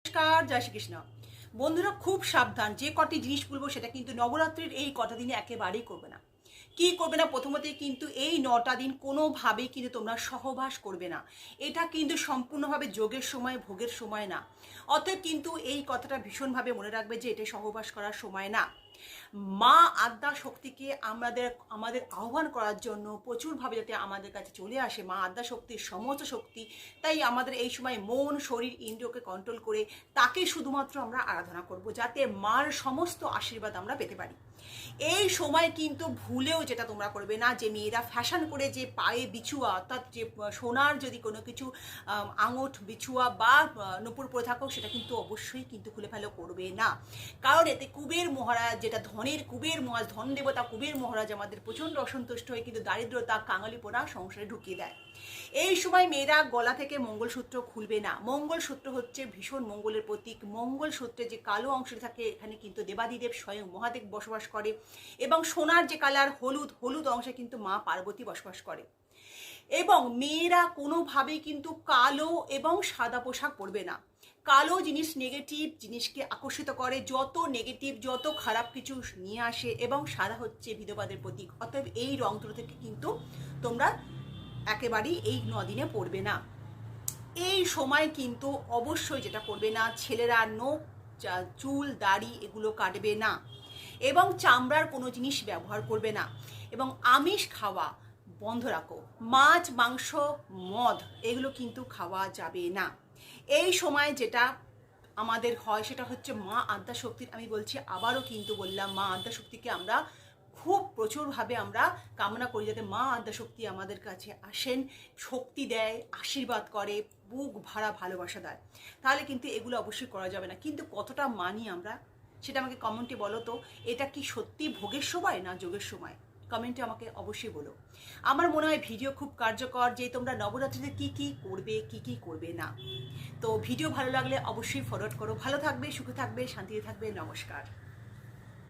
নমস্কার, জয় শ্রীকৃষ্ণ। বন্ধুরা খুব সাবধান, যে কটি জিনিস বলবো সেটা কিন্তু নবরাত্রির এই কটা দিনে একেবারেই করবে না। কি করবে না? প্রথমতেই কিন্তু এই 9টা দিন কোনোভাবেই কিন্তু তোমরা সহবাস করবে না। এটা কিন্তু সম্পূর্ণভাবে যোগের সময়, ভোগের সময় না। অতএব কিন্তু এই কথাটা ভীষণভাবে মনে রাখবে যে এটা সহবাস করার সময় না। মা আদ্যা শক্তিকে আমাদের আমাদের আহ্বান করার জন্য প্রচুরভাবে যাতে আমাদের কাছে চলে আসে মা আদ্যা শক্তির সমস্ত শক্তি, তাই আমাদের এই সময় মন, শরীর, ইন্দ্রিয়কে কন্ট্রোল করে তাকে শুধুমাত্র আমরা আরাধনা করব, যাতে মার সমস্ত আশীর্বাদ আমরা পেতে পারি। এই সময় কিন্তু ভুলেও যেটা তোমরা করবে না, যে মেয়েরা ফ্যাশন করে যে পায়ে বিছুয়া, অর্থাৎ যে সোনার যদি কোনো কিছু আঙট, বিছুয়া বা নূপুর পরে থাকো, সেটা কিন্তু অবশ্যই কিন্তু খুলে ফেলো করবে না। কারণ এতে কুবের মহারাজ, যেটা ধনের কুবের মহারাজ, ধন দেবতা কুবের মহারাজ আমাদের প্রচণ্ড অসন্তুষ্ট হয়ে কিন্তু দারিদ্রতা, কাঙালিপনা সংসারে ঢুকিয়ে দেয়। এই সময় মেয়েরা গলা থেকে মঙ্গলসূত্র খুলবে না। মঙ্গলসূত্র হচ্ছে ভীষণ মঙ্গলের প্রতীক। মঙ্গলসূত্রে যে কালো অংশ থাকে, এখানে কিন্তু দেবাদিদেব স্বয়ং মহাদেব বসবাস করে, এবং সোনার যে কালার হলুদ, হলুদ অংশে কিন্তু মা পার্বতী বসবাস করে। এবং মেয়েরা কোনোভাবেই কিন্তু কালো এবং সাদা পোশাক পরবে না। কালো জিনিস নেগেটিভ জিনিসকে আকর্ষিত করে, যত নেগেটিভ, যত খারাপ কিছু নিয়ে আসে, এবং সাদা হচ্ছে বিধবাদের প্রতীক। অতএব এই রং দুটো থেকে কিন্তু তোমরা একেবারেই এই 9 দিনে পড়বে না। এই সময় কিন্তু অবশ্যই যেটা করবে না, ছেলেরা নখ, চুল, দাড়ি এগুলো কাটবে না, এবং চামড়ার কোনো জিনিস ব্যবহার করবে না, এবং আমিষ খাওয়া বন্ধ রাখো। মাছ, মাংস, মদ এগুলো কিন্তু খাওয়া যাবে না। এই সময় যেটা আমাদের হয় সেটা হচ্ছে মা আদ্যা শক্তির, আমি বলছি আবারও কিন্তু বললাম, মা আদ্যা শক্তিকে আমরা খুব প্রচুরভাবে আমরা কামনা করি, যাতে মা আদ্যা শক্তি আমাদের কাছে আসেন, শক্তি দেয়, আশীর্বাদ করে, বুক ভরা ভালোবাসা দেয়। তাহলে কিন্তু এগুলো অবশ্যই করা যাবে না। কিন্তু কতটা মানি আমরা, সেটা আমাকে কমেন্টে বলো তো। এটা কি সত্যি ভোগের সময় না যোগের সময়? কমেন্টে আমাকে অবশ্যই বলো। আমার মনে হয় ভিডিও খুব কার্যকর, যে তোমরা নবরাত্রিতে কি কি করবে, কি কি করবে না। তো ভিডিও ভালো লাগলে অবশ্যই ফরওয়ার্ড করো। ভালো থাকবে, সুখে থাকবে, শান্তিতে থাকবে। নমস্কার।